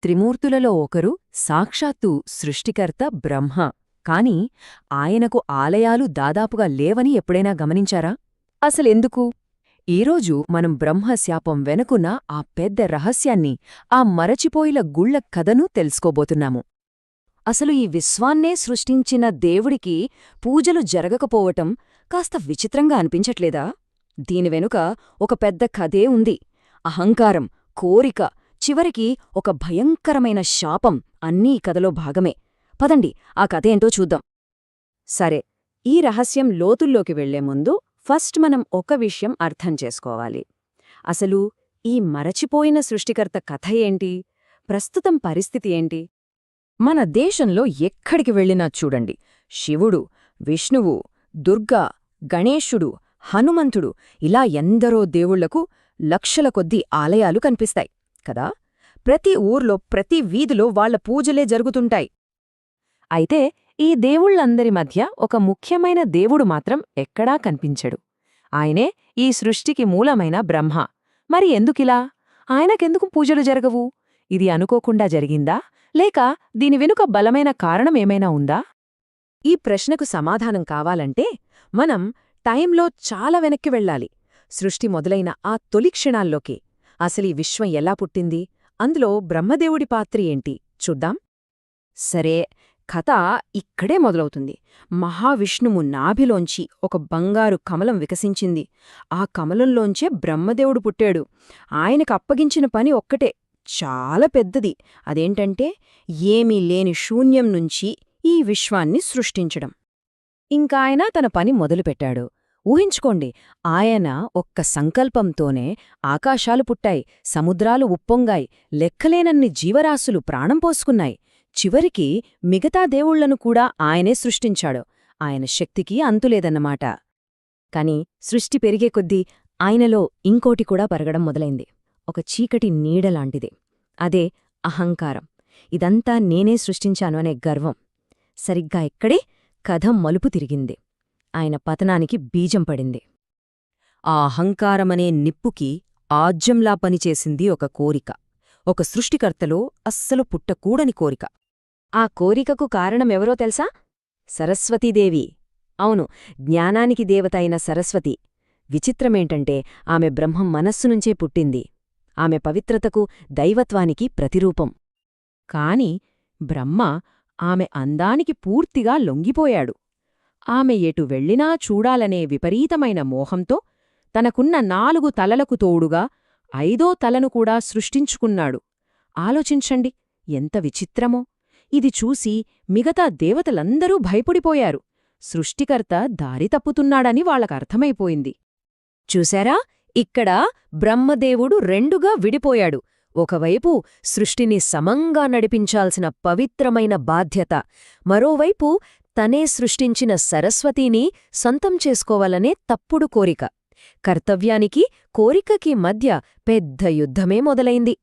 త్రిమూర్తులలో ఒకరు సాక్షాత్తు సృష్టికర్త బ్రహ్మ. కాని ఆయనకు ఆలయాలు దాదాపుగా లేవని ఎప్పుడైనా గమనించారా? అసలెందుకు? ఈరోజు మనం బ్రహ్మశాపం వెనుకున్న ఆ పెద్ద రహస్యాన్ని, ఆ మరచిపోయిల గుళ్ల కథను తెలుసుకోబోతున్నాము. అసలు ఈ విశ్వాన్నే సృష్టించిన దేవుడికి పూజలు జరగకపోవటం కాస్త విచిత్రంగా అనిపించట్లేదా? దీని వెనుక ఒక పెద్ద కథే ఉంది. అహంకారం, కోరిక, చివరికి ఒక భయంకరమైన శాపం అన్నీ ఈ కథలో భాగమే. పదండి, ఆ కథేంటో చూద్దాం. సరే, ఈ రహస్యం లోతుల్లోకి వెళ్లే ముందు ఫస్ట్ మనం ఒక విషయం అర్థం చేసుకోవాలి. అసలు ఈ మరచిపోయిన సృష్టికర్త కథ ఏంటి? ప్రస్తుతం పరిస్థితి ఏంటి? మన దేశంలో ఎక్కడికి వెళ్ళినా చూడండి, శివుడు, విష్ణువు, దుర్గా, గణేశుడు, హనుమంతుడు ఇలా ఎందరో దేవుళ్లకు లక్షల కొద్దీ ఆలయాలు కనిపిస్తాయి కదా. ప్రతి ఊర్లో, ప్రతి వీధిలో వాళ్ల పూజలే జరుగుతుంటాయి. అయితే ఈ దేవుళ్లందరి మధ్య ఒక ముఖ్యమైన దేవుడు మాత్రం ఎక్కడా కనిపించడు. ఆయనే ఈ సృష్టికి మూలమైన బ్రహ్మ. మరి ఎందుకిలా? ఆయనకెందుకు పూజలు జరగవు? ఇది అనుకోకుండా జరిగిందా, లేక దీని వెనుక బలమైన కారణమేమైనా ఉందా? ఈ ప్రశ్నకు సమాధానం కావాలంటే మనం టైంలో చాలా వెనక్కి వెళ్ళాలి. సృష్టి మొదలైన ఆ తొలి క్షణాల్లోకి. అసలీ విశ్వం ఎలా పుట్టింది, అందులో బ్రహ్మదేవుడి పాత్ర ఏంటి చూద్దాం. సరే, కథ ఇక్కడే మొదలవుతుంది. మహావిష్ణువు నాభిలోంచి ఒక బంగారు కమలం వికసించింది. ఆ కమలంలోంచే బ్రహ్మదేవుడు పుట్టాడు. ఆయనకప్పగించిన పని ఒక్కటే, చాలా పెద్దది. అదేంటంటే ఏమీ లేని శూన్యం నుంచి ఈ విశ్వాన్ని సృష్టించడం. ఇంకాయన తన పని మొదలుపెట్టాడు. ఊహించుకోండి, ఆయన ఒక్క సంకల్పంతోనే ఆకాశాలు పుట్టాయి, సముద్రాలు ఉప్పొంగాయి, లెక్కలేనన్ని జీవరాశులు ప్రాణం పోసుకున్నాయి. చివరికి మిగతా దేవుళ్లను కూడా ఆయనే సృష్టించాడు. ఆయన శక్తికి అంతులేదన్నమాట. కాని సృష్టి పెరిగే కొద్దీ ఆయనలో ఇంకోటి కూడా పెరగడం మొదలైంది. ఒక చీకటి నీడలాంటిది. అదే అహంకారం. ఇదంతా నేనే సృష్టించాను అనే గర్వం. సరిగ్గా ఇక్కడే కథ మలుపు తిరిగింది. ఆయన పతనానికి బీజం పడింది. ఆ అహంకారమనే నిప్పుకి ఆజ్యంలా పనిచేసింది ఒక కోరిక. ఒక సృష్టికర్తలో అస్సలు పుట్టకూడని కోరిక. ఆ కోరికకు కారణమెవరో తెలుసా? సరస్వతీదేవి. అవును, జ్ఞానానికి దేవత అయిన సరస్వతి. విచిత్రమేంటంటే ఆమె బ్రహ్మం మనస్సునుంచే పుట్టింది. ఆమె పవిత్రతకు, దైవత్వానికి ప్రతిరూపం. కాని బ్రహ్మ ఆమె అందానికి పూర్తిగా లొంగిపోయాడు. ఆమె ఎటు వెళ్ళినా చూడాలనే విపరీతమైన మోహంతో తనకున్న 4 తలలకు తోడుగా 5వ తలను కూడా సృష్టించుకున్నాడు. ఆలోచించండి, ఎంత విచిత్రమో! ఇది చూసి మిగతా దేవతలందరూ భయపడిపోయారు. సృష్టికర్త దారి తప్పుతున్నాడని వాళ్లకర్థమైపోయింది. చూశారా, ఇక్కడ బ్రహ్మదేవుడు రెండుగా విడిపోయాడు. ఒకవైపు సృష్టిని సమంగా నడిపించాల్సిన పవిత్రమైన బాధ్యత, మరోవైపు తనే సృష్టించిన సరస్వతీని సొంతం చేసుకోవాలనే తప్పుడు కోరిక. కర్తవ్యానికి, కోరికకి మధ్య పెద్ద యుద్ధమే మొదలైంది.